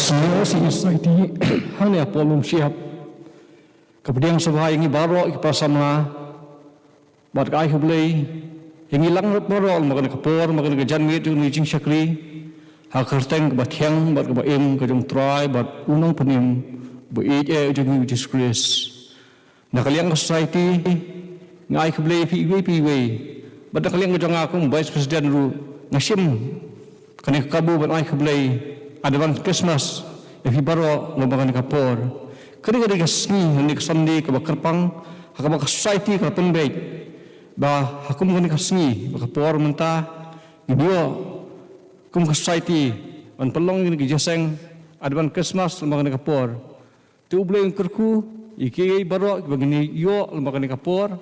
si society hanya polum siap kemudian sebagai yang baru pasama buat kai hublei yang hilang baru makan kapor makan kejanmit ni jing syakri hakarteng bathyang bat kebaim kejung try bat unang penim buit jung Jesus Christ nak kalian society ngai hublei pi bat kalian kejung aku vice president ru ngasim kani kabu bat ngai hublei Advance Christmas, if baro lumbangan kapor. Kini kasni ni kasandi kabakarpang hakabak society ka penbait. Ba hakum kani kasni bakapor menta video kum society an pelong ni jaseng Advance Christmas lumbangan kapor. Tu ulay kerku iki baro bagini yo lumbangan kapor.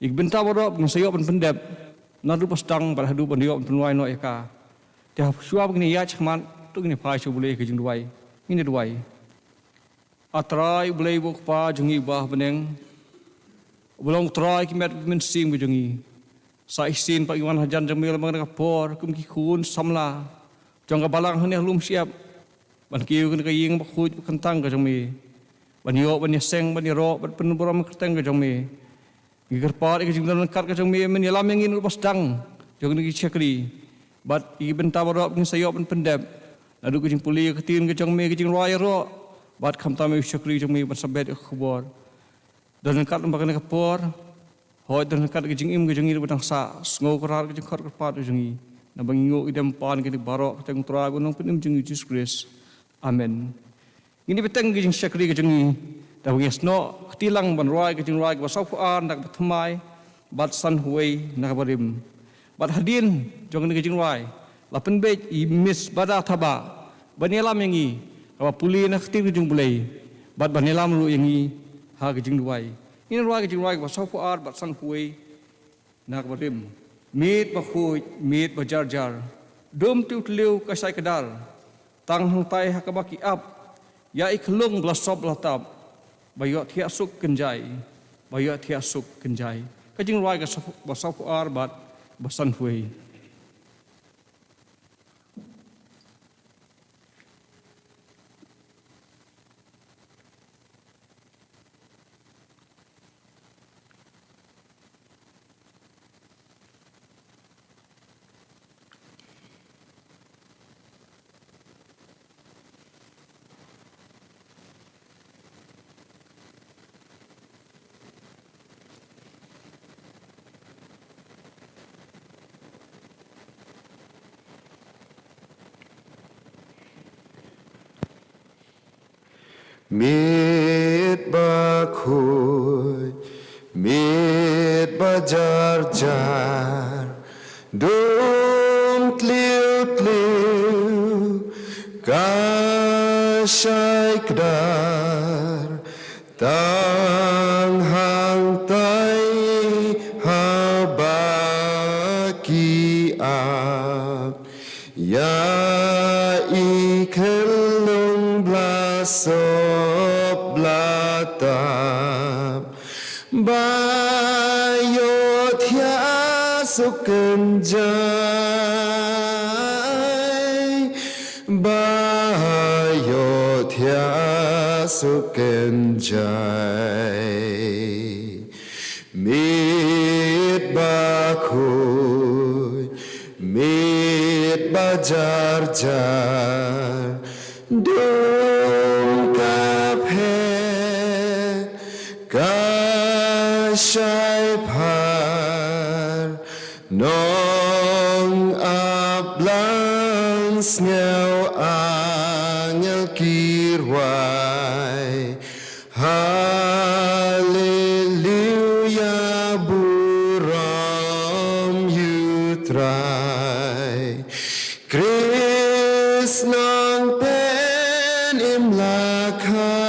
Ik benta baro sayo pendep. Nadu pastang barhadu bandio penwai no eka. Dia suap gini ya cakman tu gini pasal boleh kejung duai, ini duai. Atrai boleh buka pa jungi bah beneng, belum trai kimet mensim kejungi. Saisin pak Iwan Hajan jamil mengenai kapor, kum kikun samla, jangka balang hanya belum siap. Ban kiu kena kaying bakut kentang kejungi, ban yo ban yeseng ban yero ban penuburam kerteng kejungi. Gigerpar kejung dalam kar kejungi menyelam yang ini lepas dang, jangan lagi cekli. Bat iki bentar baru pun saya pun pendep. Lalu kejing puli ketin kejang me kejing raya ro bat kham ta me syakri jang me ban sabet khobor dan kat lembaga kapor hoi dan kat kejing im kejing ir batang sa ngo karar kejing khar pat kejing na bangingo idam pan kejing barok kejing tra gunung penim jing Jesus Christ amen ini beteng kejing syakri kejing da ngesno ketilang ban roi kejing roi ba sauan dak batmai bat san huai na barim bat hadin jong kejing roi lapan bet i miss bada thaba banelam yangi kawa puli na khtir jung bulai bat banelam ru yangi ha gejing duai in ruai gejing ruai ba saufu ar bat san huai nak barim mit ba khui mit ba jar jar dum tu tliu kasai kedal tang hang tai hakabaki ap ya ikhlung blasop latab bayo thia suk kenjai bayo thia suk kenjai kejing ruai ga ba saufu ar bat ba san huai Mit ba khoi, mit ba jar jar, dum tliu tliu, kasai kdar, tang hang tai habaki ap, ya ikelung blaso. Bayo thia sukan jai Bayo thia sukan jai Mit ba khoi Mit ba jar jar Dum kap he Shai par nong ablans ngel angel kirwai hallelujah buram yutrai Kris nong pen imlakha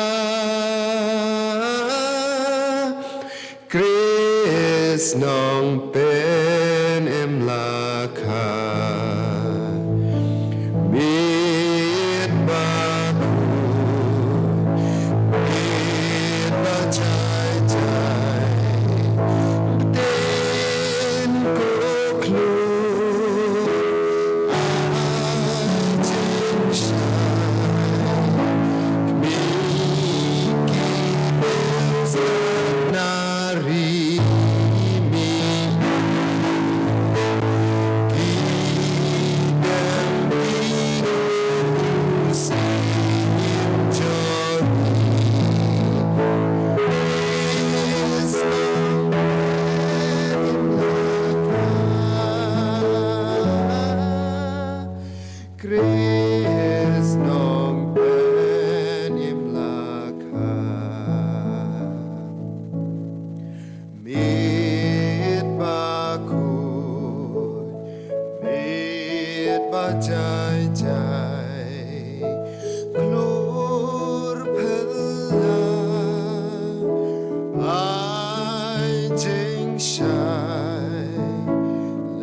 Nong pen emlaka mit ba jai jai ten ko klu bajai klur phela ai jing shai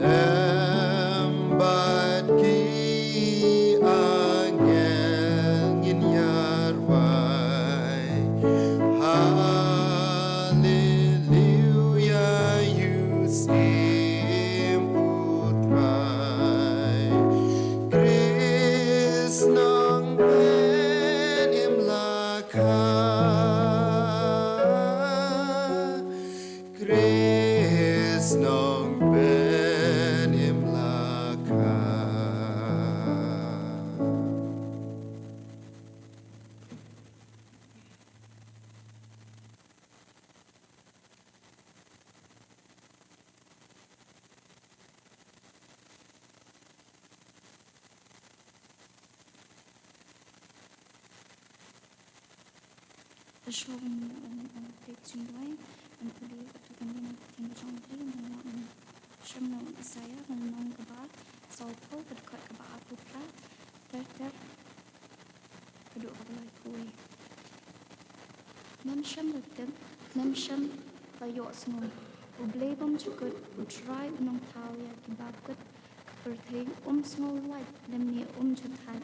lambat ki angel in yarwai hallelujah you sim putrai Krisnang ben im lakha Krisnang ben im lakha Showing teaching way and believe to the meaning of John Lee and Shimno Isaiah and non Gaba, so Paul but cut Gaba Apupla, that do of like way. Mention with them, mention by your snow, who blabum to good, who try non Talia Kibakut, pertain snow white, them near Jutai,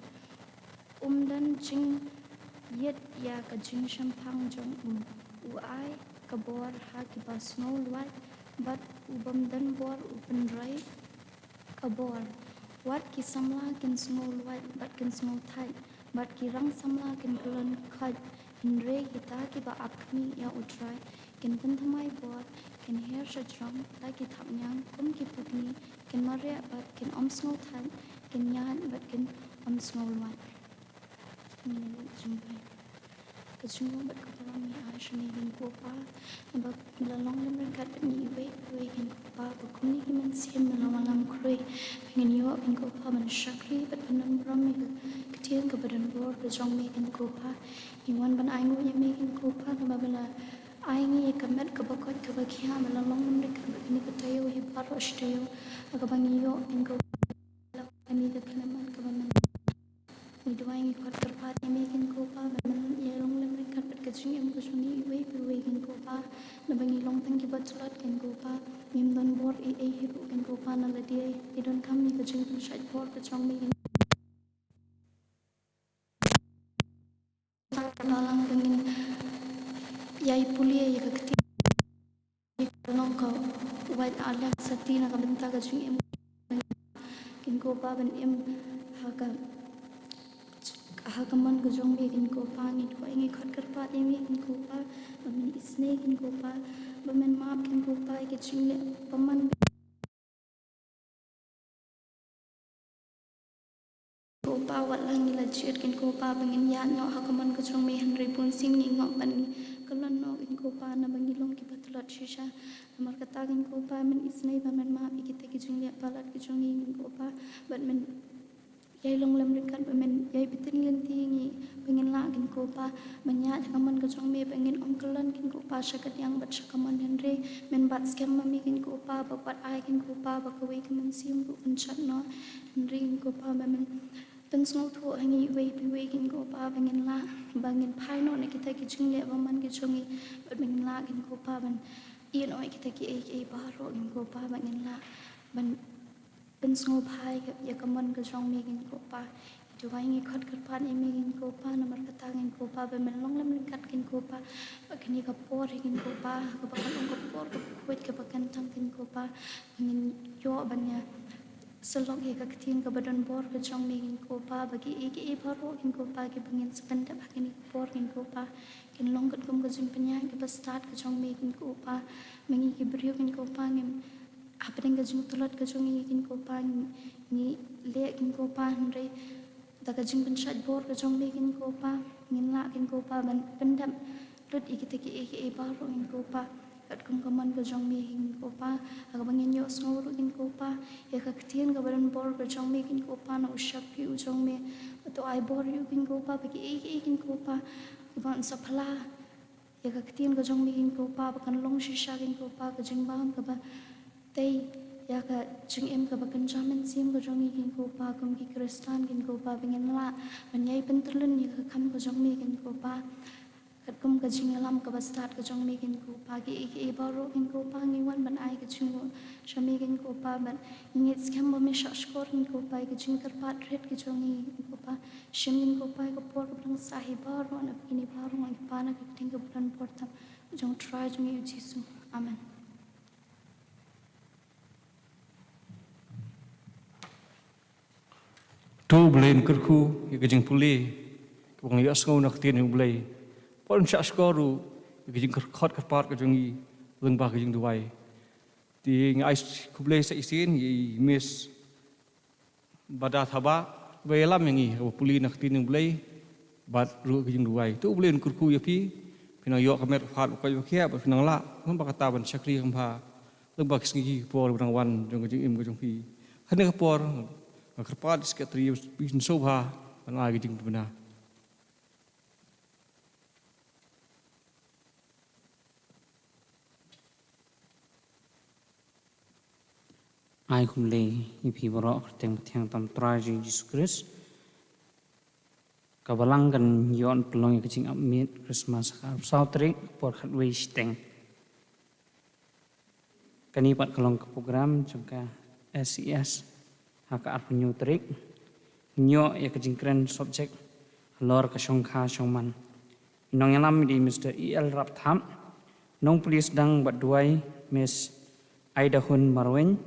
dan jing. Yet ya ka jing champang jong u ai ka bor ha ki ba snow white but ubam dan bor upen rai ka bor wat ki samla kin snow white but kin snow tight but ki rang samla kin kulan khat in re kita ki ba apni ya utrai kin pen thamai bor kin hair shajram ta ki thamnyang kum ki putni kin mare but kin snow tight kin yan but kin snow white Kecuma bat kapalami ashani hin kopa nabak melalong lemren kat ni we hin kopa bakuni himan sim melamalam krui pengen yo hin kopa man shakri bat banan brami ketian ke badan bor ke jong me hin kopa iwan ban aingu ye me hin kopa nababala aingi ye kamet ke bakot ke bakia melalong lemren kat bakini ketayo hi paro ashtayo akabangi yo hin kopa lakani ke kanaman ke banan Midway kot terpat emikin kopa banan yerong lemri karpet kecing em kusuni iwe piwekin kopa nabangi long tangki batsulat ken kopa mim don bor hiru ken kopa naladi idon kami kecing pensait bor kecong mikin lalang pengin yai pulia ya kekti long kau wait alam sati na kabenta kecing em ken kopa ban em haka Hakaman ko jong begin ko pa ngi ko ngi khat karpa emi kin ko pa bamin isne kin ko pa bamin map kin ko pa ke chingle paman ko pa walang ni lajit kin ko pa bangin ya nyo hakaman ko jong me henry pun sing ni ngop ban ni kalon no kin ko pa na bangilong ki patlat shisha amar kata kin ko pa min isne bamin map ikite ki chingle palat ki jong kin ko pa bat min Yai long lam rekat bamen yai bitin lenti ngi pengen la kin ko pa manya kaman ko jong me pengen ongkelan kin ko pa syakat yang bat syakaman henry men bat scam mami kin ko pa bapat ai kin ko pa bakawe kin sim bu penchat no henry kin ko pa bamen teng snow thu hangi wei piwe kin ko pa pengen la bangin phai no ne kita ki jingle baman ki jongi bat pengen la kin ko pa ban ien oi kita ki ai baro kin ko pa pengen la banเป็นสงบหายกับยากมันก็จองมีกินโกปาจะไว้งี้คัดกัดพานเอมีกินโกปานำมันกระตากินโกปาเป็นมันล่องเล่มกัดกินโกปาบักนี้กับปอดกินโกปากับบักกันกับปอดกับคุยกับบักกันทั้งกินโกปาเงินย่อบัญญัติสลอกเอกทิ้งกับบัดนบอร์ก็จองมีกินโกปาบักอีพารุกินโกปากับเงินสเปนดับกินปอดกินโกปากินล่องกัดกุมกับจิมปัญญากับสตาร์ทก็จองมีกินโกปาเมื่อกี้บริวกินโกปาเงินapa yang kajung tulat kajung ikin kopa ni lekin kopa henry da kajung pensat bor kajung lekin kopa ngin la kin kopa ban pendam lut ikiteki iki baro kin kopa kat kum kaman kajung mi kin kopa aga bangin yo snoro kin kopa ya kaktian ka badan bor kajung mi kin kopa na ushap pi ujong mi to ai bor yu kin kopa bagi iki kin kopa iban sapala ya kaktian kajung mi kin kopa bakan long shisha kin kopa kajung baham ka ba tay ya ka jing em ka bakan jaman sim ka jong ikin ko pa kum ki kristan kin ko pa bingin la banyai penterlun ya ka kam ka jong mi kin ko pa kat kum ka jing alam ka bastat ka jong mi kin ko pa ki iki baro kin ko pa ngi wan ban ai ka jing shami kin ko pa ban ngit skam ba mi shashkor kin ko pa ka jing kar pat ret ki jong i ko pa shim kin ko pa ka por ka bang sahi baro na kini baro ngi pa na ka ting ka bulan portam jong try jong i jisu amen. Tu belain kerku, ya kejeng pulih, kebang ya asngau nak tian yang belai. Pon syak skoru, ya kejeng kerkot kerpat kejeng i, lembah kejeng duai. Di ngai kubelai seisin, ya mis badat haba, belam yang i, kebang pulih nak tian yang belai, bat ru kejeng duai. Tu belain kerku ya pi, pinang yok kamer fat bukai bukai, pinang la, lembah kata ban syakri kempa, lembah kesengi por benang wan jeng kejeng im kejeng pi. Hanya kepor. Kerpat sekat tri bikin sobha pan lagi jing benar. Ai kum le ipi borok teng tiang tam traji Jesus Christ. Kabalang kan yon pelong kecing amit Christmas kar sautrik por khat wei steng. Kani pat kalong ke program jangka SES haka arpenyu trik nyo ya kejingkren subjek lor ka shongkha shongman nong yalam di Mr. E.L. Raptham nong pulis dang bat duai Miss Aida Hun Marwen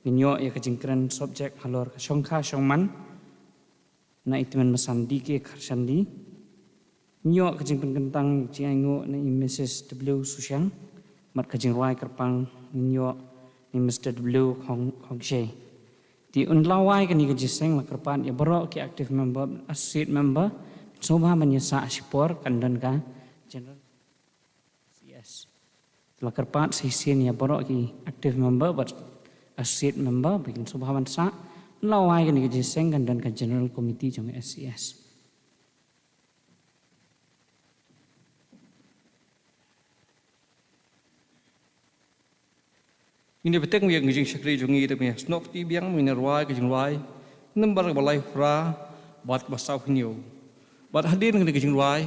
nyo ya kejingkren subjek lor ka shongkha shongman na itimen masandi ke kharsandi nyo kejingpen kentang jiango na Mrs. W. Susyang mat kejing ruai kerpang nyo ni Mr. W. Kongshe. Di unlawai kan ikan jiseng la kerpan ya borok ki active member associate member sobha menyesa sipor kandan ka general CS la kerpan sisian ya borok ki active member but associate member bikin sobha mansa lawai kan ikan jiseng kandan ka general committee jong SCS. Ini betek yang ngijing syakri jungi itu punya snop ti biang minerwai kejeng wai nembar balai fra bat basau hinyo bat hadir ngene kejeng wai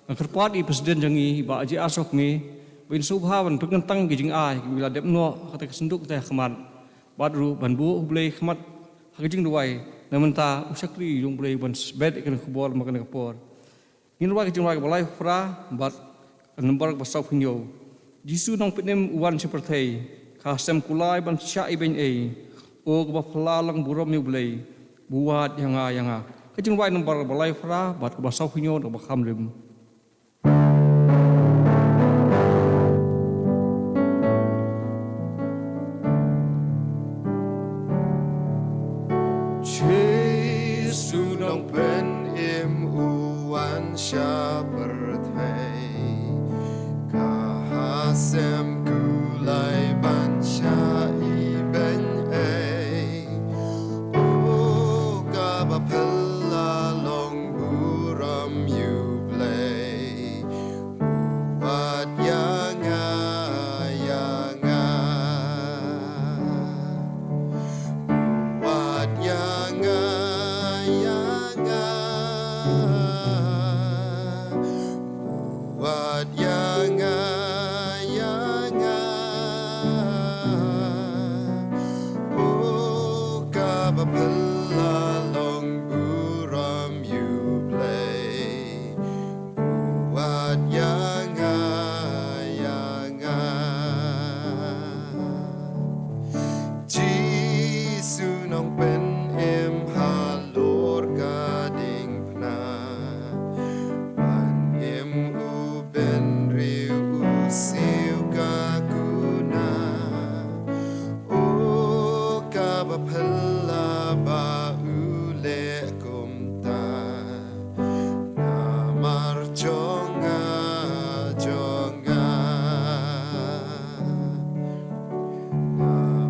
kerpat i presiden jungi ba aji asok mi bin subhawan pengentang kejeng ai bila dep no kata kesenduk teh kemat bat ru ban bu blai kemat kejeng duai namenta usakri jung blai ban bed kena kubor makan kapor ini wai kejeng wai balai fra bat nembar basau hinyo jisu nong penem uan seperti kasem kulai ban syai ben o ba pelalang buram mi blai buat yang kejeng wai nomor balai fra bat ba sau hinyo ba khamrim Jesu nong pen im uan sya berthei kahasem kulai ban sya iben o gaba pella long buram you play buat yanga buat yanga buat yanga oh kaba pella long buram you play buat yanga Jisu nong pen em halor gading pna pan em u ben riu usiu kaguna o kaba pella ba ule kumta namar jonga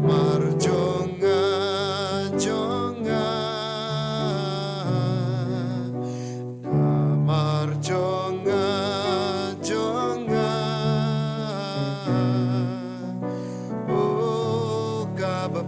namar jonga namar jonga oh kaba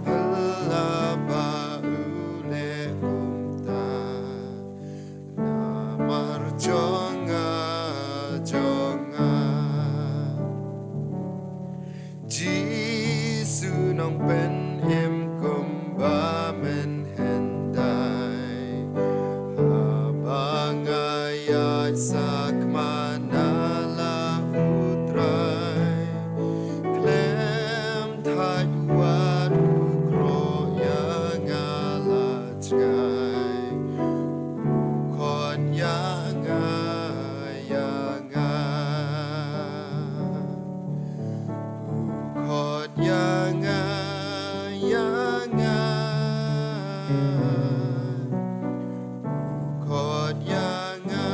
Kod yanga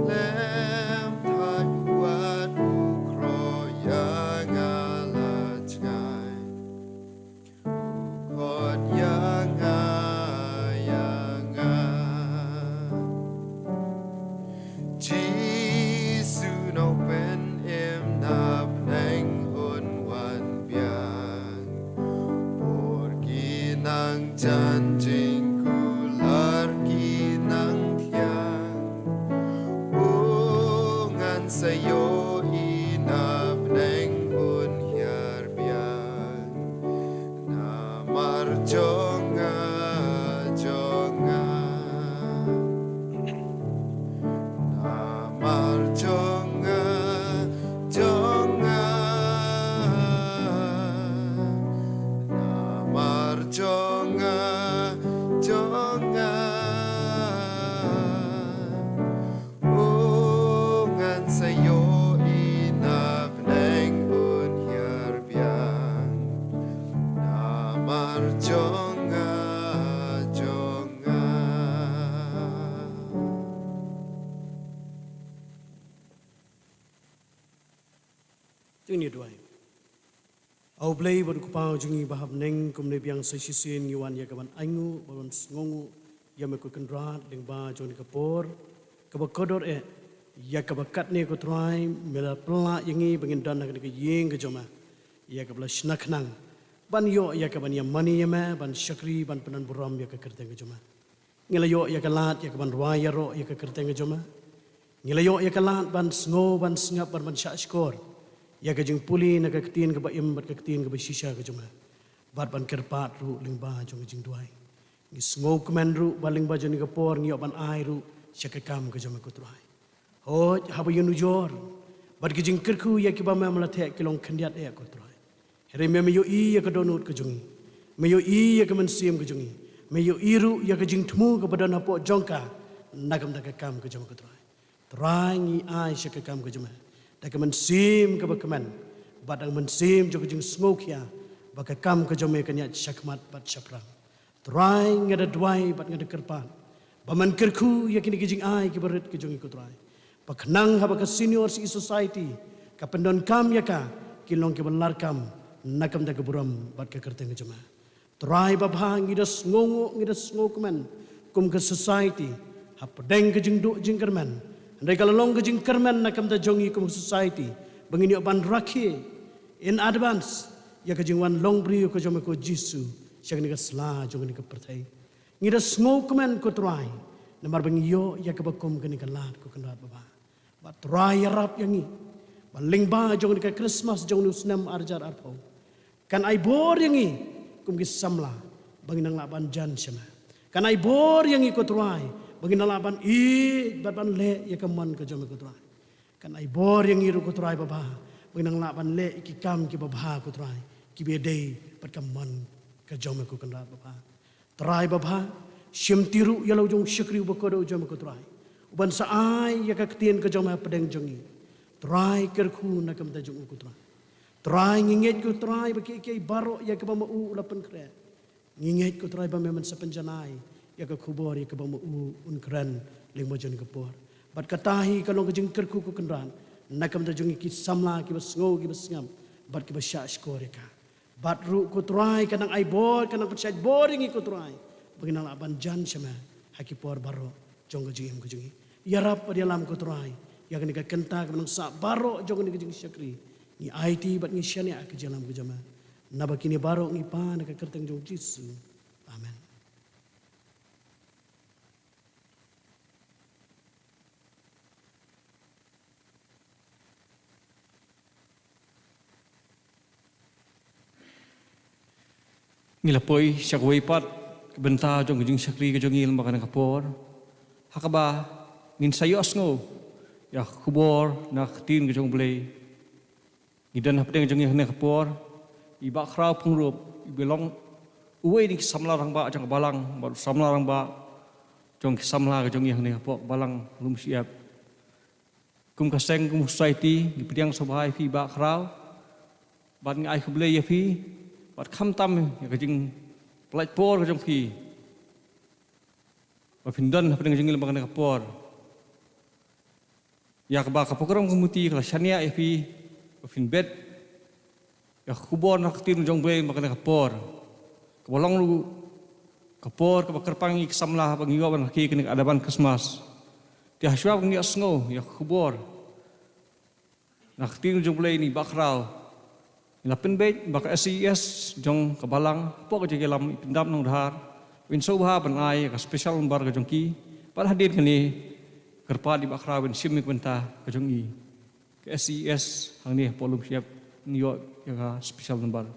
lem thak wat ukro yanga lachai Kod yanga Jisu no pen em nap neng hun wan biang Porgi nang janjing kular ki nang tiang Bungan sayo inap neng hun hiar biang Namar jonga Namar jonga Namar jonga Ungan sayo inap neng un hiar biang Namar jonga Ini dua. Au play bad kupau jungi bahab neng kum ne biang sesisin yuan ya kaban aingu balon ngongu ya me ku kendrat deng ba jon kapor kabakodor ya kabakat ne ku try mela pla yangi bengin dan nak ke yeng ke joma ya kabla snaknang ban yo ya kaban ya mani ya ma ban syakri ban penan buram ya ke kerteng ke joma ngelayo ya kalat ya kaban ruaya ro ya ke kerteng ke joma ngelayo ya kalat ban sngo ban sngap ban syak skor ya kajing puli na kaktin ka ba im bat kaktin ka ba shisha ka juma bat ban kerpat ru ling ba jong jing duai ngi sngou kmen ru baling ba joni ka por ngi ban ai ru syaka kam ka juma ko truai ho habu yunu jor bat kajing kerku ya ki ba ma mala the kilong khandiat ya ko truai here me yo i ya ka donut ka jongi me yo i ya ka man sim ka jongi me yo iru ya kajing thmu ka badan apo jongka nakam da ka kam ka juma ko truai trai ngi ai syaka kam ka juma Dak mensim ke bakaman, badang mensim juga jeng smokia, baka kam ke jome kanya syakmat bat syaprang. Try ngada duai bat ngada kerpan, baman kerku yakini kijing ai ke berit ke jong ikut try. Baknang haba ke senior si society, kapendon kam yaka kilong ke belar kam nakam dak buram bat ke kerteng ke joma. Try babang ngidas ngokuman kum ke society, hapedeng ke jeng duk jeng kerman. Andai kalau long kejing kerman nakam ta jongi kum society bangini ban rakhi in advance ya kejing wan long bri ko jome ko jisu syagni ka sla jongi ka perthai ngida smoke man ko try namar bangi yo ya ka bakom kani ka lat ko kandat baba ba try rap yangi baling ba jongi ka Christmas jongi usnam arjar arpau kan ai bor yangi kum ki samla bangi nang laban jan syama kan ai bor yangi ko try bagi nalaban baban le ya kaman ke jome ko try kan ai bor yang iru ko try baba bagi nalaban le ki kam ki baba ko try ki bedei pat kaman ke jome ko kan baba try baba syem tiru ya lo jong syakri ba ko do jome ko try uban sa ai ya ka ktien ke jome pedeng jongi try kerku na kam ta jong ko try nginget ko try bagi ki baro ya ka ba mau lapan kre nginget ko try ba memang sa penjanai ya ke kubur ya ke bamu unkran lima jon ke por bat katahi kalau ke jengker ku kendran nakam ta jongi ki samla ki basngo ki basngam bat ki basya skor ka bat ru ku try kanang ai bor kanang pechat boring ku try bagina laban jan sama haki por baro jong jingim ku jongi ya rap di dalam ku try ya kan ka kenta ka nang sa baro jong ni jing syakri ni IT bat ni syania ke jalam ku jama nabakini baro ngi pa na ka kerteng jong jisu amen. Ngilapoi syakwe pat benta jong jing syakri ke jongil makan kapor hakaba ngin sayos ngo ya kubor nak tin ke jong blei ngidan hapdeng jong ne kapor iba khrau pungrup ibelong uwe ni samla rang ba jang balang baru samla rang ba jong samla ke jong ne kapor balang lum siap kum kaseng kum society di piang sobai fi ba khrau บัดไงคือเลยยพี่บัดคำตั้มก็จึงปลายปอร์ก็จงพี่บัดพินดันเป็นจึงเรื่องกันกับปอร์อยากบักกับพวกเราkemuti kalau shaniaพี่บัดพินเบ็ดอยากขบวนนักตีนจงเบย์มากันกับปอร์ก็บอกลองluกับปอร์ก็บักkerpangi kesamlah pengiwaban kaki kini adaban kesmas dia haswab ngi asngo ya khubor nak tin jong play ni bakrau lapin bet bak SES jong kabalang pok je gelam pindam nong dhar win sobha ban ai ka special bar ka jong ki par hadir kini kerpa di bakrau win sim kwenta ka jong i ke SES hang ni polum siap ni yo ya special bar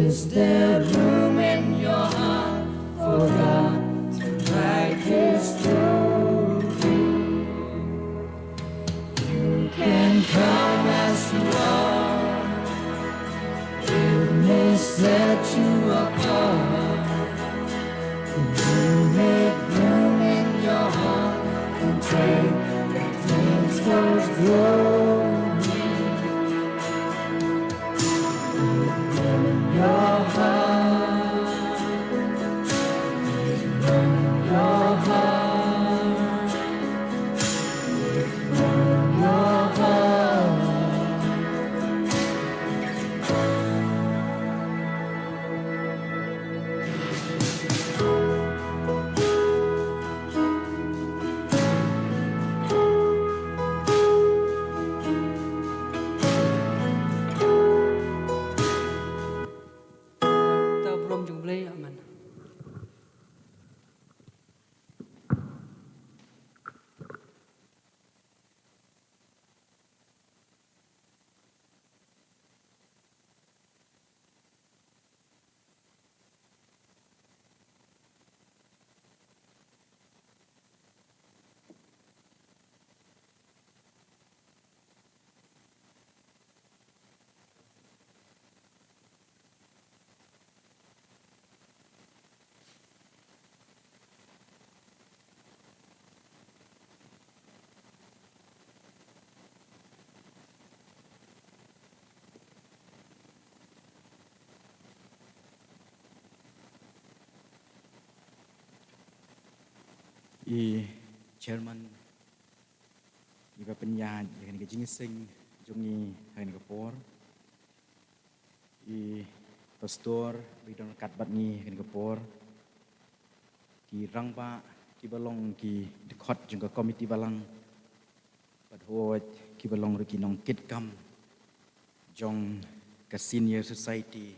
Is there room in your heart for God to write His story? You can come as you are. It may set you apart. You make room in your heart and take the things God's glory. Your heart, your heart, your heart. Ta brom jung blay aman. chairman iba penyat yang ke jingsing jungi hain ke por pastor bidon katbat ni hain ke por ki rangba ki balong ki dekhot jung ke komiti balang padhot ki balong ru ki nong kit kam jong ke senior society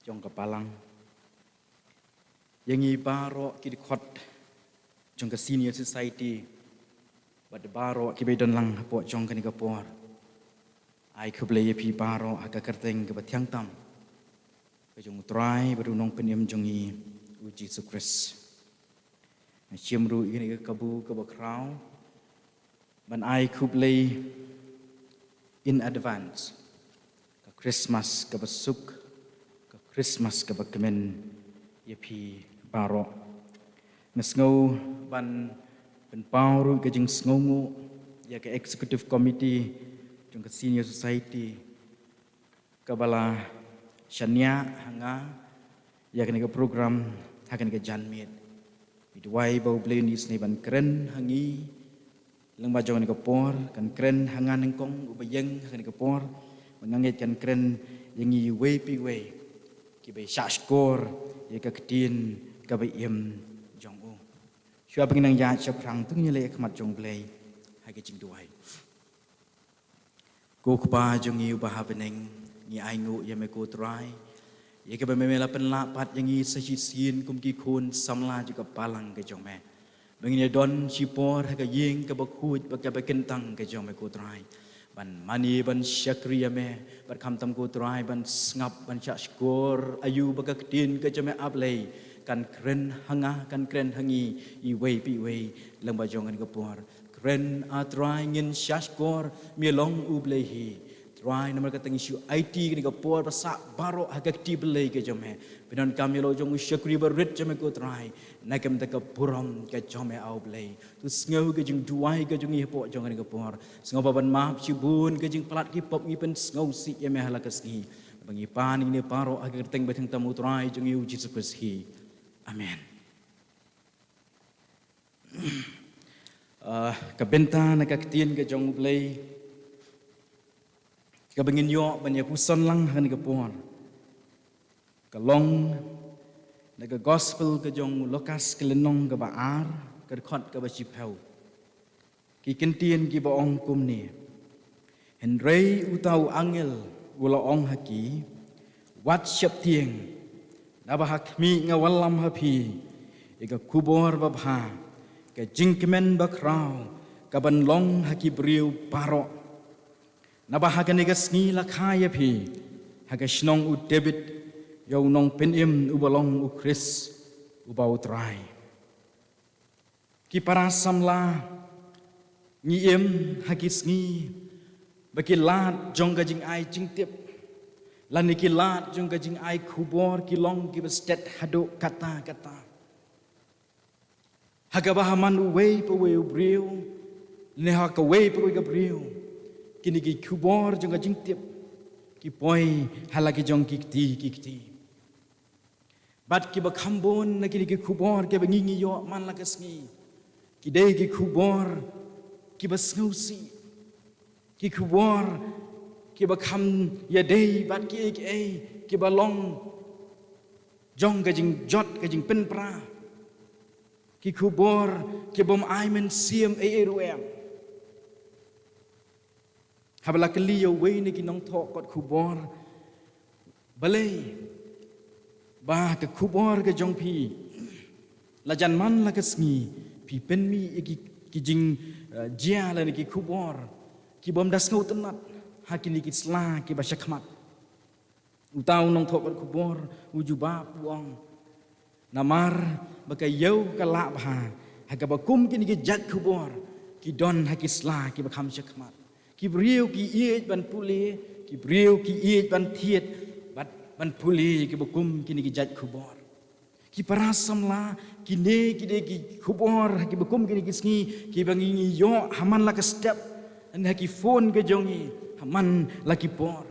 jong ke palang yang i baro ki dekhot jong ke senior society bad baro ki bedon lang po jong ke ni ke por ai khuble ye pi baro aka kerteng ke batyang tam ke jong try baru nong penyem jong i uji sukres chiam ru ini ke kabu ke bakrau ban ai khuble in advance ke Christmas ke basuk ke Christmas ke bakmen ye pi baro ngesngau ban penpauru ke jeng sngongu ya ke executive committee jeng ke senior society ke bala shania hanga ya ke program hakan ke janmit bidwai bau blin di sini ban keren hangi leng bajong ke por kan keren hanga nengkong ubayeng hakan ke por mengangit kan keren yengi way pi way ki be shashkor ya ke kedin ke be im Shua penginang ya shua perang tu nyele kemat jong play hai ke jing duai. Ko kupa jong iu baha beneng ni aingu ya me ko try. Ye ke bemela penlapat yang i sajisin kum ki khun samla juga palang ke jong me. Bengine don sipor ha ke ying ke bakhuj bak ke bekentang ke jong me ko try. Ban mani ban syakriya me ban kham tam ko try ban ngap ban chak skor ayu bak ke tin ke jong me aplay. Kan keren hanga kan keren hangi i wei pi wei lang ba jong kan kapor keren a try ngin shashkor mi long u blehi try nomor katang isu IT kan kapor pasak baro hagak ti blei ke jome pinon kami lo jong syakri berit jome ko try nakam ta kapuram ke jome au blei tu sngo ke jing duai ke jong i po jong kan kapor sngo baban maaf cibun ke jing pelat ki pop ngi pen sngo si ye me halakas ngi bangi pan ini paro hagak teng beteng tamu try jong i uji sepeski Amen. Kabenta na kaktian ke jong play. Kabengin yo banya puson lang han ke por. Kalong na ke gospel ke jong lokas ke lenong ke baar ke khot ke bachipau. Ki kentien ki baong kum ni. Henry utau angel ula ong haki wat syap tieng nabahak mi ngawalam hapi ika kubor babha ke jingkemen bakrau kaban long haki briu paro nabahak nika sngi lakhaya pi haka shnong u debit Yau nong pen im ubalong ukris ubau trai. Ki para samla ngi im hakis ngi baki lat jong ka jing ai jing tip lan ni ki lat jong ka jing ai khubor ki long ki bestet hado kata hagabahaman uwei pa wei ubriu ne ha ka wei pa wei gabriu kini ki khubor jong ka jing tip ki poi halaki jong ki ti bat ki ba khambon na kini ki khubor ke ba ngi yo man la kasngi ki dei ki khubor ki ba snausi ki khubor ki ba kham ya dei bat ki ba long jong ka jing jot ka jing pen pra ki khubor ki bom ai men siem ruem habla kli yo we ni ki nong thok kot khubor balei ba ka khubor ka jong pi la jan man la ka sngi pi pen mi ki jing jia la ni ki khubor ki bom das ngau tenat hakini ki sla ki ba shakmat utau nong thok kot khubor ujuba puang namar baka yau ka la bha haka ba kum kini ki jat khubor ki don hakisla ki ba kham shakmat ki briu ki iej ban puli ki briu ki iej ban thiet bat ban puli ki ba kum kini ki jat khubor ki parasam la ki ne ki de ki khubor ki ba kum kini ki sngi ki ba ngi yo haman la ka step an ha ki phone ke jongi haman la ki por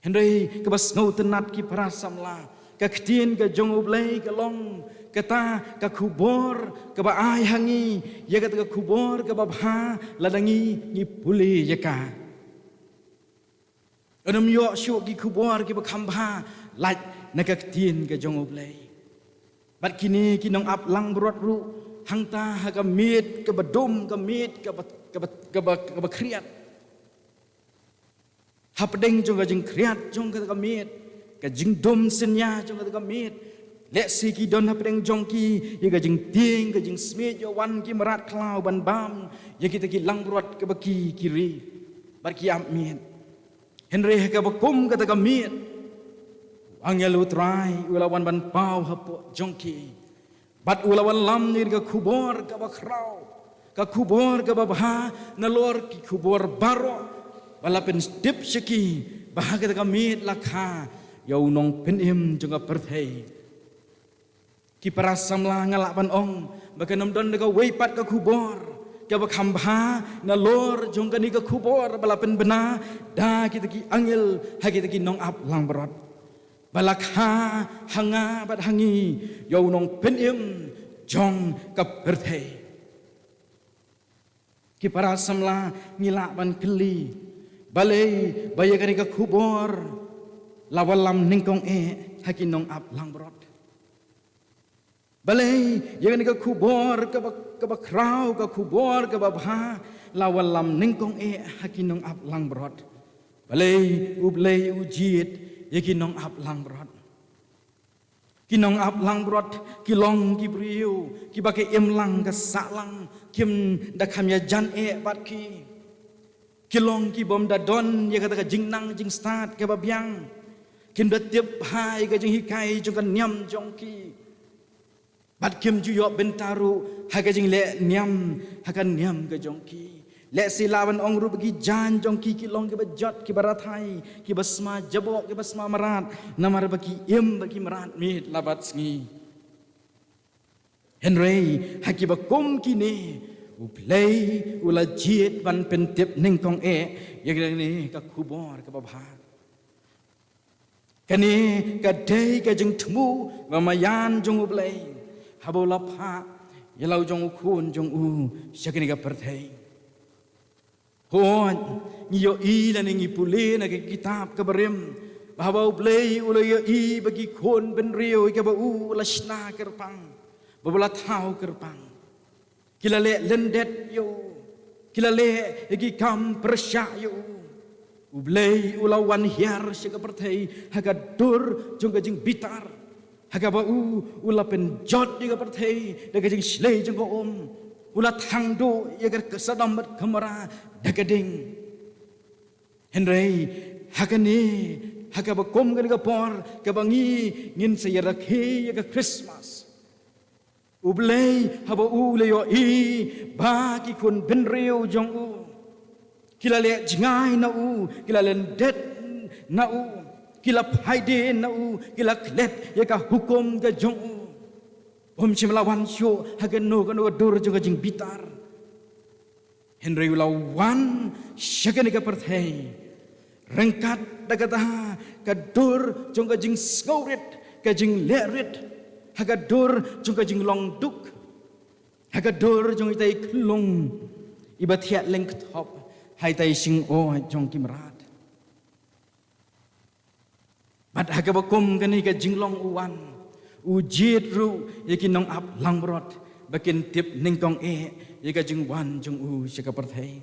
hendai ka bas ngau tenat ki parasam la ka ktien ka jong ublei ka long kata ka khubor ka ba ai hangi ya ka khubor ka ba bha ladangi ni puli ya ka anam yo shu ki khubor ki ba kham bha laj na ka ktien ka jong ublei bat kini ki nong ap lang brot ru hang ta ha ka mit ka ba dum ka mit ka ba kriat ha pedeng jong ka jing kriat jong ka mit ka jing dum senya jong ka mit lek si ki don hap deng jong ki ye ka jing ting ka jing smit yo wan ki marat klau ban bam ye kita ki lang brot ka baki kiri bar ki am mit henry ka bakum ka ta ka mit angel utrai ulawan ban pau hap jong ki bat ulawan lam ni ka khubor ka ba krau ka khubor ka ba bha na lor ki khubor baro bala pen step shiki bahagia ka mit lakha yau nong pen im jong ka perthei ki parasam la ngalak ban ong baka nom don ka weipat ka khubor ka ba khambha na lor jong ka ni ka khubor bala pen bena da kita ki angel ha kita ki nong ap lang brot balakha hanga bat hangi yau nong pen im jong ka perthei ki parasam la ngilak ban keli balei baya ka ni ka khubor lawalam ningkong hakin nong ap lang brot balai yang ni ka khubor ka ba krau ka khubor ka ba bha lawalam ningkong hakin nong ap lang brot balai ublei ujiet yakin nong ap lang brot kinong ap lang brot kilong ki briu ki ba ke em lang ka sa lang kim da kham ya jan bat ki kilong ki bom da don ya kata ka jing nang jing start ka ba biang kim da tiap hai ka jing hikai jong ka nyam jong ki bat kim ju yo bentaru ha ka jing le nyam ha ka nyam ka jong ki le silawan ong ru bagi jan jong ki kilong ki ba jot ki barathai ki basma jabok ki basma marat namar bagi em bagi marat mit labat sngi henry ha ki ba kum ki ne uplei ula jiet ban pen tip ning kong ya ni ka khubor ka ba bha kani ka dei ka jing thmu wa mayan jong ublei habola pha yalau jong khun jong u shakini ka perthei hon ni yo i la ni puli na ka kitab ka barim bahwa ublei ula yo i bagi khun ben rio ka ba u la shna kerpang babula thau kerpang kilale lendet yo kilale igi kam persya yo ublei ulawan hiar shika perthei haga dur jong ka jing bitar haga ba u ula pen jot diga perthei daga jing slei jong ko ula thang do yagar kesadam kamara daga ding henry haga ni haka bakom kan ka por ka bangi ngin sayara ke ka Christmas ublei haba u le yo i ba ki kun ben reu jong u kila le jingai na u kila len det na u kila phaide na u kila klet ya ka hukum ka jong u om chimlawan syo haka no dur jong ka jing bitar Henry lawan syagani ka perthai rengkat dagata ka dur jong ka jing skaurit ka jing lerit Hagadur jong ka jing long duk Hagadur jong itai klung iba thiat leng top hai tai sing o jong kimrat bat hagabakum kani ka jing long uwan ujit ru yakin nong ap langbrot bakin tip ningkong yaka jing wan jong u syaka perthai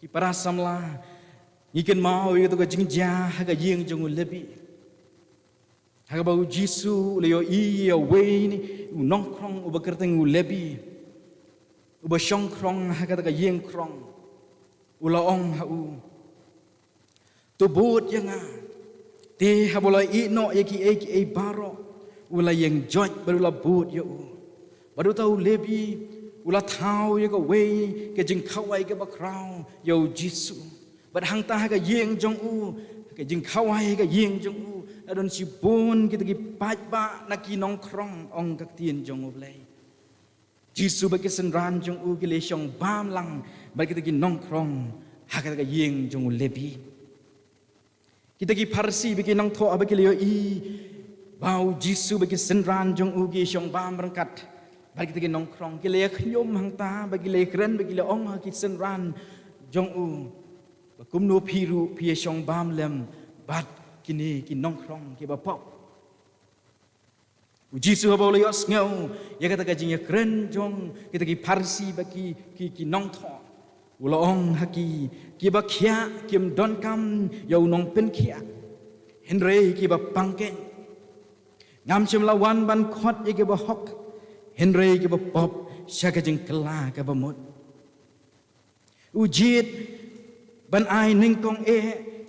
ki para samla ikin mau itu ka jing ja haga yeng jong lebi Haga bau Jisu leo iya wei u nongkrong u bekerteng u lebi u besyongkrong haga taka yengkrong u laong ha u tubut yanga te habola i no yaki e baro u la yeng joj baru la but ya u baru tau lebi u la thau ya ka wei ke jing khawai ke bakrau yo Jisu bad hang ta haga yeng jong u ke jing khawai ke yeng jong u adon si bon kita ki pajba naki nongkrong ong kak tien jong oblay Jisu bagi senran jong u ki le syong bam lang bagi kita ki nongkrong hakat ka yeng jong lebi kita ki parsi bagi nong tho bagi le i bau Jisu bagi senran jong u ki syong bam rangkat bagi kita ki nongkrong ki le khnyom hang ta bagi le kren bagi le ong ki senran jong u bakum no phiru phi syong bam lem bat kini ki nongkrong ki bapop Jisu haba le yos ngau ya kata ka jing kren jong kita ki parsi baki ki nongtho ulong haki ki ba khia kim don kam yo nong pen khia henre ki ba pangke ngam chim lawan ban khot ye ki ba hok henre ki ba pop sya ka jing kla ka ba mot ujit ban ai ning kong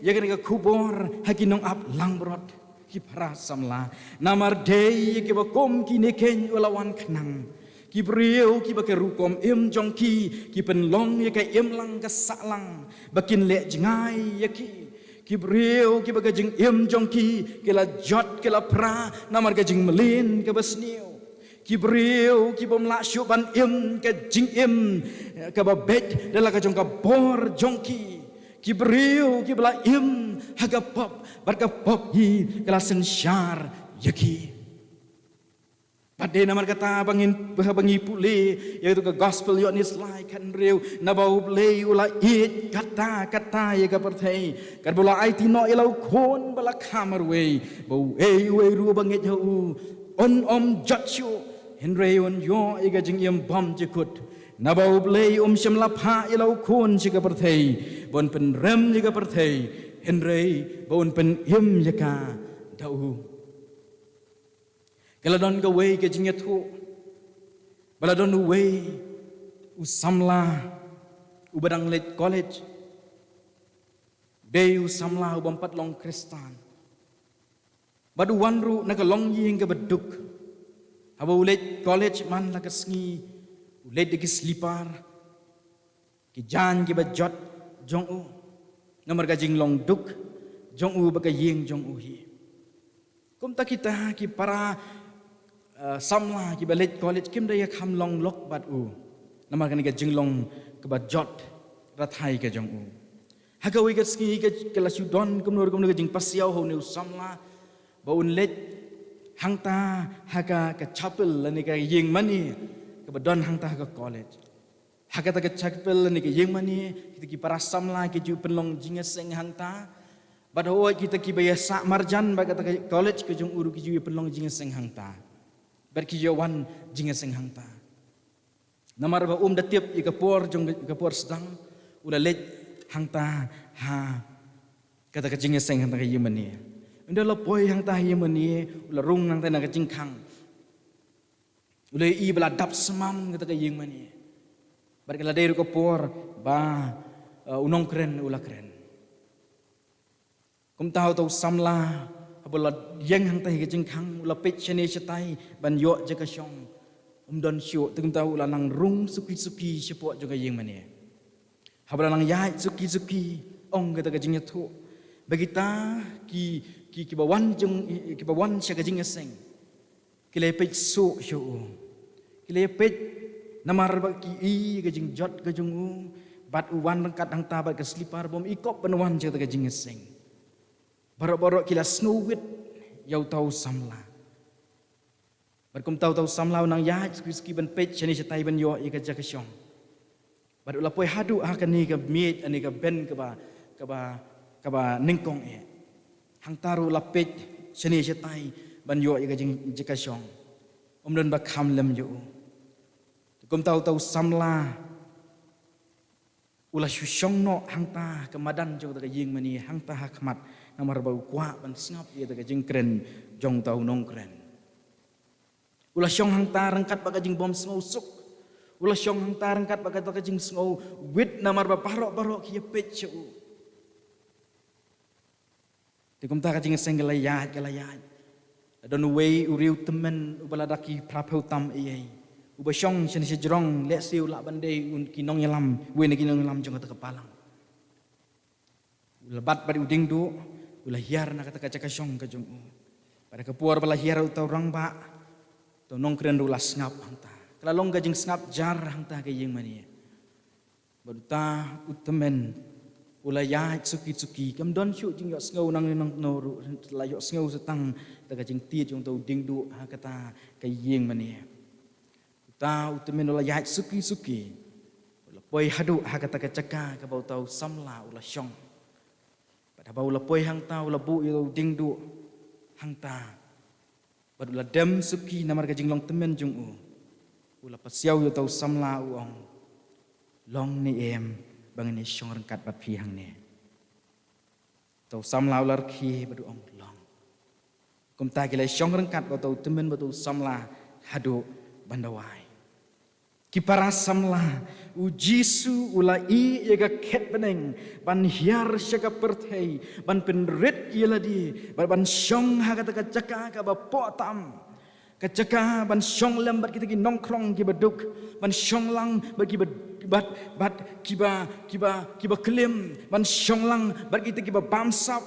ya kan ka kubor haki nong ap langbrot ki para samla namar dei ki ba kom ki ne ken ulawan khnang ki breu ki ba ke rukom jong ki pen long ya ka lang ka salang bakin le jingai ya ki breu ki ba ka jing jong ki la jot ki la pra namar ka jing melin ka basniu ki breu ki bom la syu ban ka jing ka ba bet dala ka jong ka bor jong ki beriu ki bela haga pop barka pop hi kelasen syar yaki pada nama kata bangi pule yaitu ke gospel yo ni slai kan riu na bau play ula it kata ya ka perthai kan bola IT no ilau khon bala khamar we bau we ru bangit hu on jatchu henre on yo iga jing bom jekut na bau play syam lapha ilau khon sika perthai bon pen rem jika perthai henre bon pen jika dau Kaladon ka way ka jingat ho. Baladon way usamla ubadang late college. Day usamla ubampat long Kristan. Badu wanru nakalong ying ka baduk. Haba ulit college man lakasngi ulit diki slipar. Ki jan ki bajot jong u. Namar ka jing long duk jong u baka ying jong u hi. Kumta kita ki para samla ki balet college kim daya kham long lok bat u namar kan ka jinglong ke bat jot rathai ka jong u haka wi ka ski ka kala sudon kumnur ka jing pasiau ho new samla ba un let hangta haka ka chapel ni ka yeng mani ka badon hangta ka college haka ta ka chapel ni ka yeng mani kita ki para samla ki ju penlong jinga seng hangta badho kita ki baya sa marjan ba ka college ka jong uru ki ju penlong jinga seng hangta berkijawan jinga seng hangta namar ba datiep i kapor jong kapor sedang ula let hangta ha kata ka jinga seng hangta ka yemani unda la poi hangta yemani ula rung nang ta na ka jingkhang ula i bala dap semam kata ka yemani berkala dai kapor ba unong kren ula kren kum tahu tau samla habala yang hang tai ke jengkang ula pet chene chatai ban yo je ka syong don syo tum tahu la nang rung suki sepok juga yang mane habala nang yai suki ong kata ka jingnya thu bagita ki bawan jung ki bawan sya ka jingnya seng ki le pet su syo ki le pet namar ba ki i ka jing jot ka jung bat uwan rangkat hang ta bat ka slipar bom ikop penwan je ka jingnya seng barok-barok kila snowit yau tahu samla berkum tahu samla nang ya ski ban pet chani chatai ban yo ika jakasyong baru lapoi hadu akan ni ka miet ani ka ben ka ba ningkong hang taru lapet chani chatai ban yo ika jakasyong don ba kham lem yo kum tahu samla ulah syong no hang ta kemadan jo ta ying mani hang ta hakmat namar bau kwa ban sngap ye ta jing kren jong tahu nong kren ulah syong hang ta rangkat baka jing bom sngau suk ulah syong hang ta rangkat baka ta jing sngau wit namar ba parok ki pet chu ti kum ta ka jing senggelayat don way uriu temen ubaladaki prapeu tam ye uba syong chen sejrong le siu la bandai un kinong yalam we ne kinong yalam jong ta kepalang lebat pada uding du ulah hiar na kata kaca syong ka jong pada kepuar bala hiar utau rang ba to nong kren du las ngap hangta kala long ga jing ngap jar hangta ka yeng mani baruta utemen ulah ya suki kam don syu jing yo ngau nang no ru la yo ngau setang ta ka jing ti jong to ding du ha kata ka yeng mani ta utemen ulah ya suki ulah poi hadu ha kata ka caka ka bau tau samla ulah syong pada bau ulah poi hang ta ulah bu yo ding du hang ta baru ulah dem suki namar ka jinglong temen jung ulah pasiau yo tau samla uong long ni em bang ni syong rangkat bat pi hang ne tau samla ulah ki baru ong long kum ta ki lai syong rangkat bau tau temen bau samla hadu bandawai kipara samla u jisu ulai yaga ket beneng ban hiar syaka perthei ban penret yeladi ban syong ha kata kacaka ka ba potam kacaka ban syong lembat kita ki nongkrong ki baduk ban syong lang bagi bat kiba kelim ban syong lang bat kita ki ba bamsap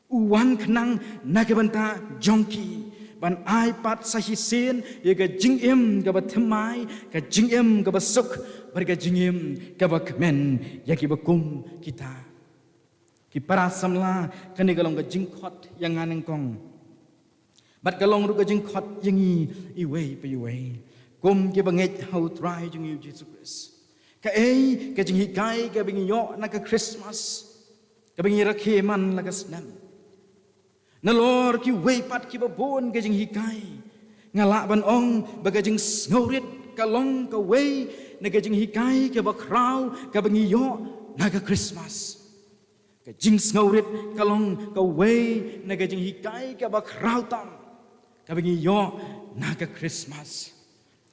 uwan kenang nakabanta jongki ban iPad sahisin ya ga jingim ga bathmai ga jingim ga basuk bar ga jingim ga bakmen ya ki bakum kita ki para samla kani galong ga jingkhot yang aneng kong bat galong ru ga jingkhot yangi iwei pe iwei kum ki banget how try jing you Jesus Christ ka ga jing hikai ga bingi yo na ka Christmas ga bingi rakhe man la ka snam nalor ki weipat ki babon gajing hikai ngalak ban ong bagajing ngaurit kalong ka wei nagajing hikai ka bakrau ka bangiyo naga Christmas gajing ngaurit kalong ka wei nagajing hikai ka bakrau tam ka bangiyo naga Christmas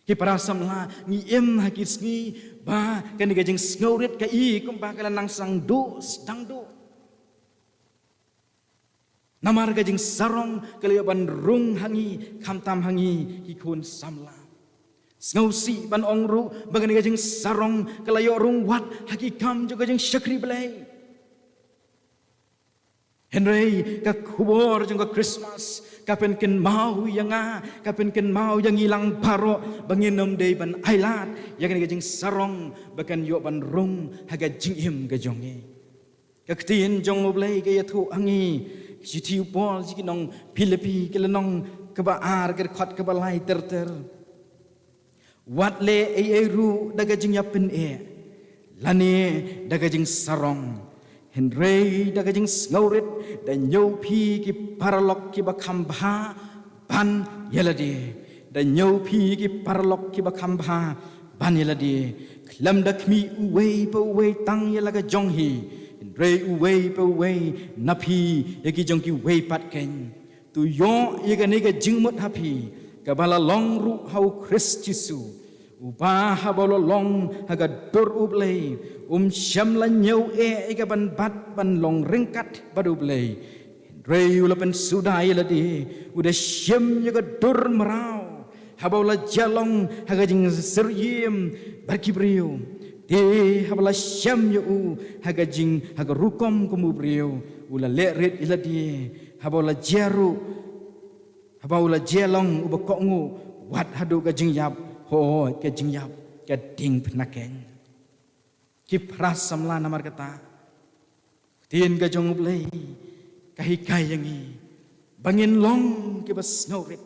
ki parasam la ni em hakis ni ba ka nagajing ngaurit ka i kumpa kala nang sang do dang do namar gajing sarong kaliaban rung hangi kamtam hangi hikun samla ngausi ban ongru bagan gajing sarong kalayo rung wat hakikam juga gajing syakri belai Henry ka kubor jeng ka Christmas kapen ken mau yanga kapen ken mau yang hilang paro banginom day ban ailat yang gajing sarong bagan yo ban rung hagajing im gajongi kaktin jong belai gaya thu hangi Sitiu pol si kinong Pilipi kilanong kebaar kerkhot kebalai ter wat le ru dagajing yapin lani dagajing sarong Henry dagajing ngaurit dan nyopi ki paralok ki bakambha ban yeladi dan nyopi ki paralok ki bakambha ban yeladi klam dakmi uwei pa uwei tang yelaga jonghi Rei uwei pa uwei napi yaki jongki wei pat ken tu yo yaga nega jingmot hapi kabala long ru hau Christ Jesu Ubah habololong hagadur ublay syam la nyau ika ban bat ban long ringkat badublay Rey ulapan sudai ladi udah syam jaga dur merau habola jalong hagajing seryim barkibriu di habola syam yu hagajing hagarukom kumubriu ula lerit iladi habola jaru habola jalong ubakongu wat hadu gajing yap ho ke jingyap ke ding penakeng kipras samla namar kata tin ke jong ublay kahikai yangi bangin long ke bas ngaurit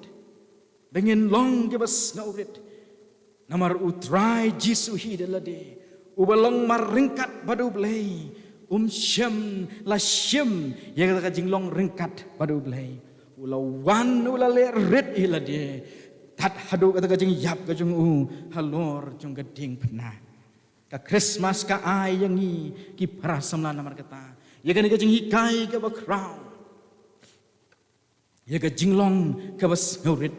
bangin long ke bas ngaurit namar utrai jisu hidalade ubalong maringkat badu ublay syam la syam yang kata jinglong ringkat badu ublay ulawan ulale rit ilade tat hadu kata kajing yap kajing halor jong gading pernah ka Christmas ka ay yangi ki parasam la namar kata ya kan kajing hikai ka bakraw ya kajing long ka bas ngaurit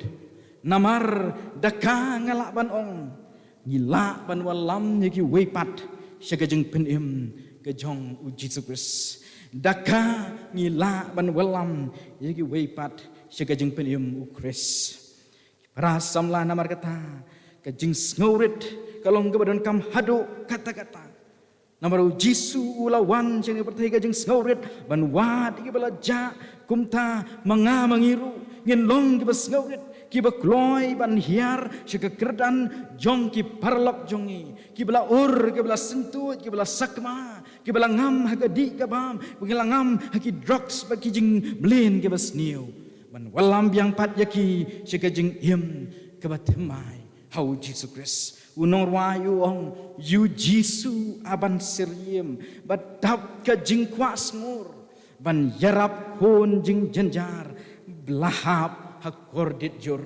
namar daka ngalaban ong ngila ban walam ya ki weipat sya kajing penim kajong uji Kristus daka ngila ban walam ya ki weipat sya kajing penim Kristus Rasamlah namar kata kajing ngaurit kalong kebadan kam hadu kata-kata namar jisu ulawan jeng pertai kajing ngaurit ban wad ki balaja kumta mangiru ngin long ki bas ngaurit ki bakloi ban hiar syaka kerdan jong ki parlok jongi ki bala ki bala sentut ki bala sakma ki bala ngam hagadi kabam bangila ngam haki drugs bagi jing blin ki bas niu ban walam biang pat yaki syakajing im kebatemai hau Yesus Kristus unong wayu ong yu Jisu aban siryem badap kajing kuas ngur ban yarap hon jing jenjar belahap hakordit jur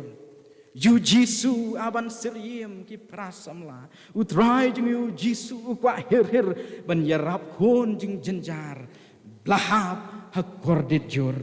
yu Jisu aban siryem ki prasamla utrai jing yu Jisu kwa hir ban yarap hon jing jenjar belahap hakordit jur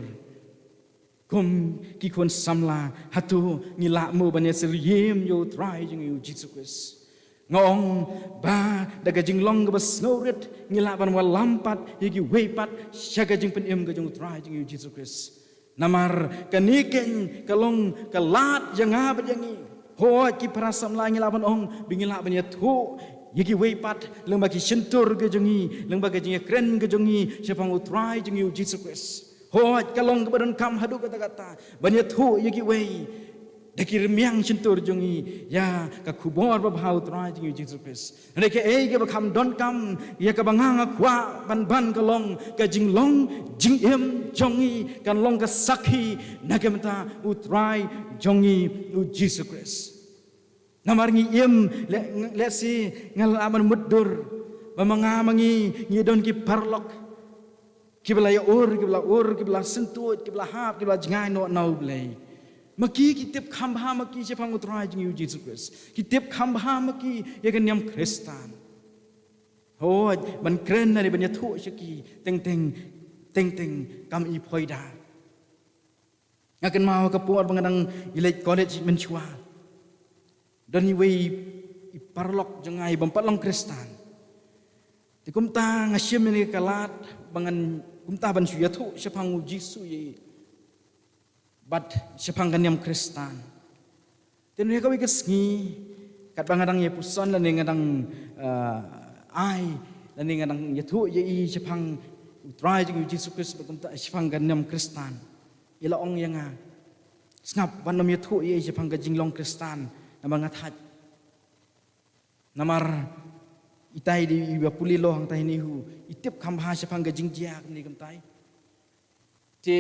Kum ki kon samla hatu ngila mo banya seryem yo try jing yo Jesus Christ ngong ba daga jing long bas ngaurit ngila ban walampat yagi weipat syaga jing penem ga jing try jing yo Jesus Christ namar kaniken kalong kalat janga bajangi ho ki parasam la ngila ban ong bingila banya thu yagi weipat leng bagi sentur ga jingi leng bagi jing kren ga jingi siapang utrai jing yo Jesus Christ Hot kalong kebadan kam hadu kata-kata banyak tu yaki wei dakir miang sentur jongi ya ka kubor babhau trai jingi Jesus Christ reke ke bakam don kam ya ka banganga kwa ban kalong ka jinglong jingem jongi kan long ka sakhi nagamta utrai jongi u Jesus Christ namar ngi lesi ngal aman mudur bamangamangi ngidon ki parlok kibla ya kibla sentut kibla hap kibla jangai no blay maki kitip khambha maki sepang utrai jing Jesus Christ kitip khambha maki ya kan yam Kristan ho ban kren na ban ya thu shaki teng kam i phoida ngakan mau ka puat bangadang ilai college menchua dan iwei parlok jangai bampalong Kristan tikum ta ngasyem ni kalat bangan kumta ban suya thu sepang Jisu ye bat sepang kanyam Kristan ten re kawi kesngi kat bangadang ye puson lan ngadang ai lan ngadang ye thu ye sepang utrai jing Jisu Kristus kumta sepang kanyam Kristan ila ong yanga snap ban ye thu ye sepang kajing long Kristan namang ngathat namar itai di bapuli lo hang tahini hu itip kambha sepang gajing jiak ni kamtai te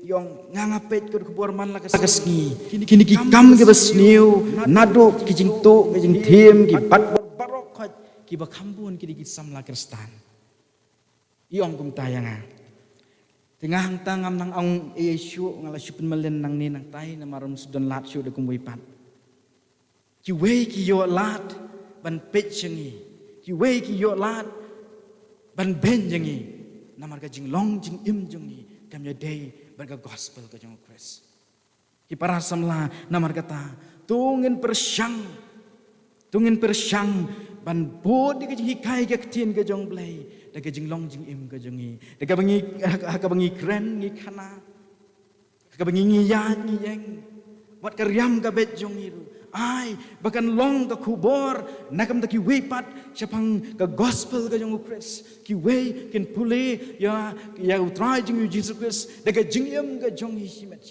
yong ngangapet ke kubur man la kasni kini ki kam ke basniu nado ki jing to ke jing them ki bat barok ki bakambun ki di samla Kristan yong kumtai yanga tengah hang tangam nang ong Yesu ngala supin malen nang ni nang tai namarum sudan lat syu de kumwipat ki we ki yo lat ban pet chengi ki wei ki yo lat ban ben jangi namar ka jing long jing im jangi kam ya day berga gospel ka jong Christ ki parasam la namar kata tungin persyang tungin persyang ban bod ke jing hikai ke tien ke jong blai da ke jing long jing im ke jong i da ka bangi kren ngi khana ka bangi ngi ya ngi yeng wat ka riam ka bet jong i ai bahkan long ka kubor nakam ta ki wepat siapang ka gospel ka jong Christ ki we ken pule ya utrai jing Jesus Christ da ka jing im ka jong i simet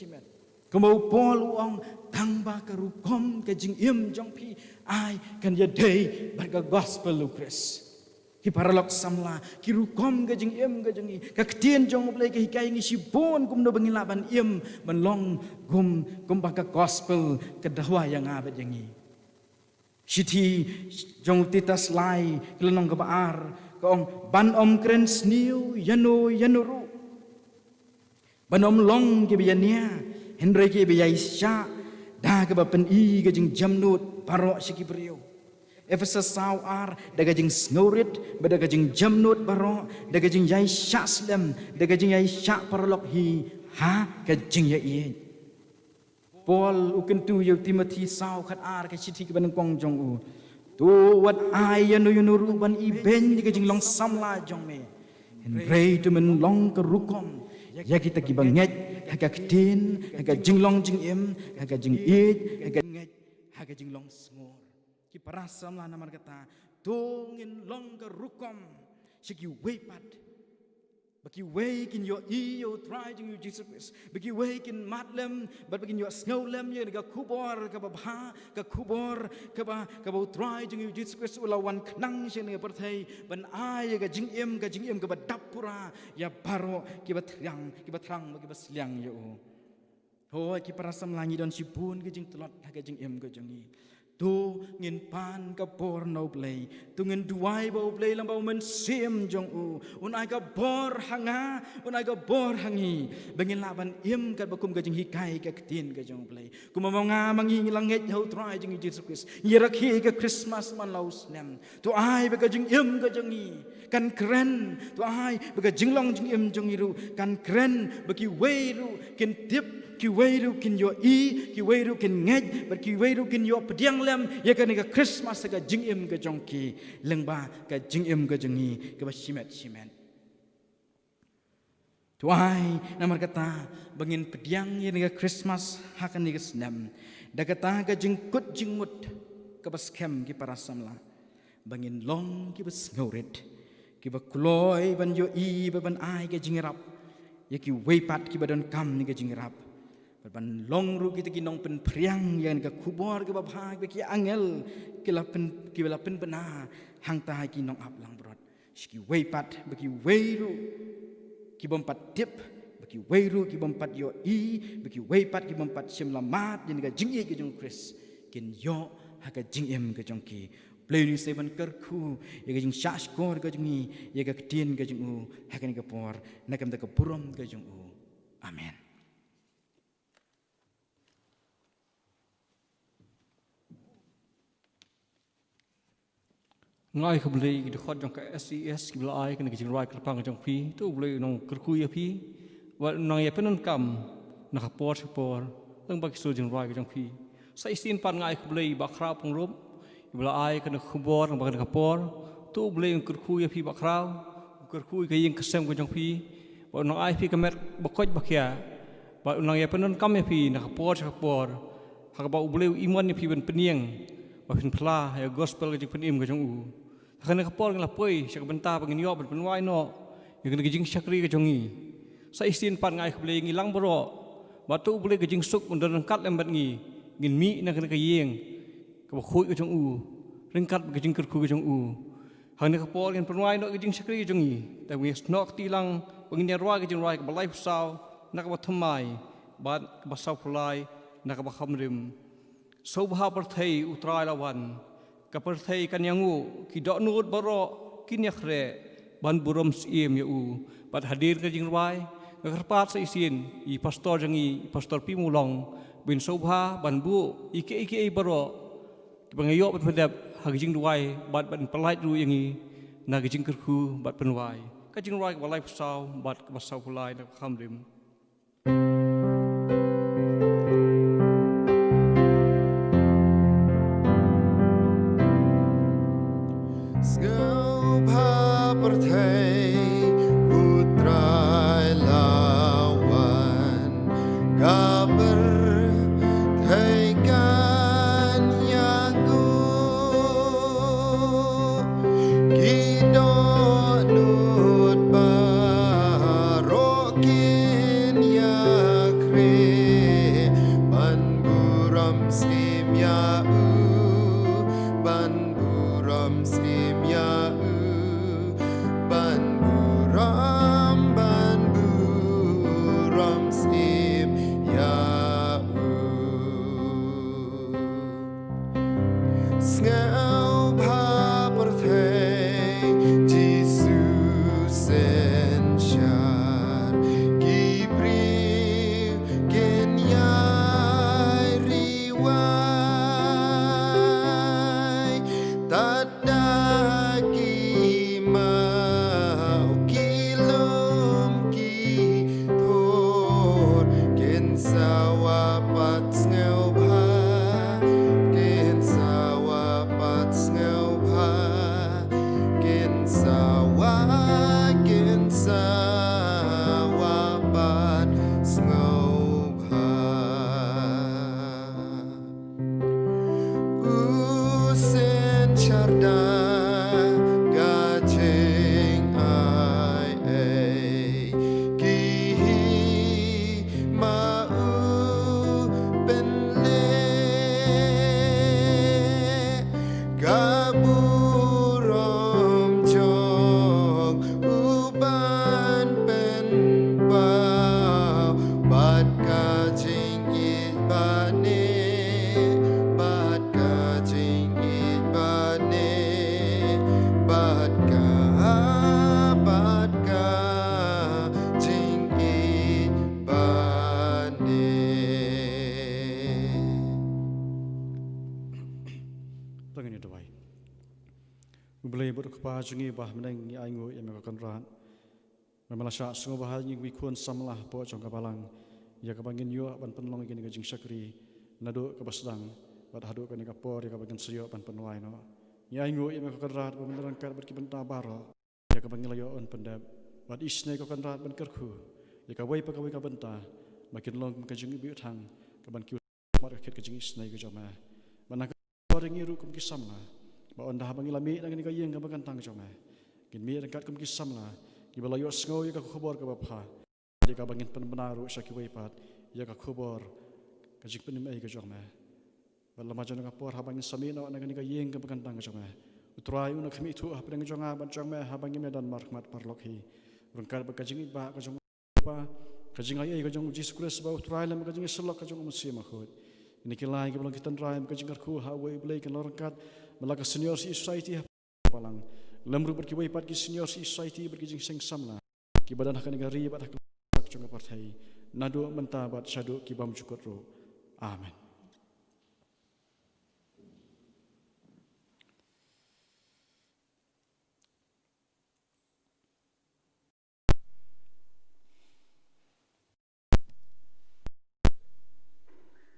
kemau pol uang tangba ka rukom ka jing im jong pi ai kan ya day bar ka gospel lu Christ ki paralok samla ki rukom ka jing im ka jong i ka ktien jong blai ka hikai ngi sibon kum no bangi laban im man long gum ba ka gospel ka dahwa yang abet yang i siti jong titas lai kelenong ka baar ka ong ban om kren sniu yanuru ban om long ki biania Henry ki biyai sya da ka ba pen i ka jing jamnut paro siki brio Efesus saw ar daga jing sngorit badaga jing jamnut baro daga jing yai sya slem daga jing yai sya parlok hi ha ka jing ya i Paul uken tu yo Timothy saw khat ar ka chiti ka ban kong jong u tu wat ai yanu ban i ben ka jing long samla jong me Henry tu men long ka rukom ya kita ki banget haga ktin haga jing long jing im haga jing it haga nget haga jing long snor ki parasam la namar kata tungin long ka rukom siki wepat baki wakin yo yo try jing Jesus Christ baki wakin matlem but baki yo snolem yo ka kubor ka babha ka kubor ka ba try jing Jesus Christ ulawan knang sing ne perthai ban ai ka jing im ka dapura ya baro ki batrang ki basliang yo ho ki parasam langi don sipun ka jing telot ka jing im ka jing tu ngin pan ka bor no blay tu ngin duai bo blay lambau men sim jong u unai ka bor hanga unai ka bor hangi bengin laban im ka bakum ka jing hikai ka ktin ka jong blay kumamanga mangi langit ho try jing Jesus Christ yirakhi ka Christmas man laus nem tu ai ba ka jing im ka jong i kan kren tu ai ba ka jing long jing im jong iru kan kren ba ki weiru ken tip ki weiru kin yo i ki weiru kin ngej ber ki weiru kin yo pediang lem ya kan ka Christmas ka jing im ka jong ki lengba ka jing im ka jong i ka ba simet tuai namar kata bangin pediang ya ka Christmas hakan ni ka snam da kata ka jing kut jing mut ka ba skem ki parasam la bangin long ki ba sngoret ki ba kloy ban yo i ba ban ai ka jing rap ya ki weipat ki ba don kam ni ka jing rap ban long ru kita kinong pen priang yang ka kubor ka babha ki angel ki la pen bena hang ta ki nong ap lang brot ski weipat baki weiru ki bompat tip baki weiru ki bompat yo i baki weipat ki bompat sim lamat yang ka jing i ki jong Chris kin yo ha ka jing em ka jong ki play ni seven kerku ya ka jing sha skor ka jong i ya ka tin ka jong u ha ka ni ka por nakam ta ka burom ka jong u amen. Ngai ka blai ki khot jong ka SES ki blai ka ni jing rai ka pang jong phi tu blai nong kerku ya phi wa nong ya penon kam na ka por leng ba ki su jing rai ka jong phi sai sin pan ngai ka blai ba khra pung rup blai ka na khubor ba ka por tu blai kerku ya phi ba khra kerku ka yeng kesem ka jong phi wa nong ai phi ka mer ba koj ba kya ba nong ya penon kam ya phi na ka por ha ka ba blai iman ya phi ben peniang ba phin phla ya gospel ka jing penim ka jong u Karena kapor ngala poi sak benta pangin yo ben wai no yang kena gijing sakri ka jongi sa istin pan ngai kble ngi lang boro batu bule gijing suk under kat lembat ngi ngin mi na kena ka yeng ka khoi ka jong u ringkat gijing kerku ka jong u hang kapor ngin pan wai no gijing sakri ka jongi ta wi snok ti lang pangin ya roi gijing roi ka balai saw na ka thamai bat ka saw pulai na ka khamrim sobha parthai utrai lawan kaperthai kan yangu ki dok nut baro kin yakhre ban burom sim ya u pat hadir ka jing rwai ngarpat sa isin I pastor jangi pastor pimulong bin sobha ban bu ike baro bangayo pat pendap hagijing rwai bat ban pelait ru yangi na gijing kerku bat penwai ka jing rwai balai pasau bat ka pasau pulai na khamrim berthaikan yaku Kidot nut barokin yakre Ban buram skim ya Ban buram skim ya Ban buram skim ya Ngau ba perthei Jesus sen shar Kibri ken yai riwai Tadaki mau kilum ki thor Ken sawapat ngau ba Ken sawapat ngau ba Ken sawapat ngau ba Usen charda gajeng ai Kihi mau penle Gaburom jong uban pen bau Bat kajing it bane Bat kajing it bane Bat kajing it bane Tangan itu baik. Ubelai berkepa jungi bah meneng ni aingu yang mekakan rahat. Memelasya sungai bahal yang wikun samlah po jong kabalang. Ya kabangin yo ban penlong gini gajing syakri. Nado kabasdang. Bat hadu kani kapor ya kabangin seyo ban penwai no. Ni aingu yang mekakan rahat menerangkan berkibenta baro. Ya kabangin layo on pendap. Bat isne kakan rahat ban kerku. Ya kawai pakawai kabenta. Makin long kajing ibu thang. Kaban kiu mat kakit kajing isne kajama. Mana orang iru kum kisam lah, bawa anda bangi lami dengan kaya yang kabakan tang cuma, gin mi dekat kum kisam lah, kibala yo sengau ya kakubor kabapha, jika bangin penbenaru syaki waipat, ya kakubor, kajik penim ay kajoma, bala majan kapor habangin samina dengan kaya yang kabakan tang cuma, utrai una kami itu apa dengan jonga ban cuma habangin medan markmat parlokhi, rungkar bakajing iba kajong apa, kajing ay kajong jisukres bawa utrai lam kajing selok kajong musim akhut. Ini kilai kita kita try berkajing kerku hawa iblay kan lorangkat melaka senior society palang lemru berkibai pat ki senior society berkajing sengsam lah kibadan hak negari bat hak cunga partai nado mentabat syadu kibam cukur ro amen.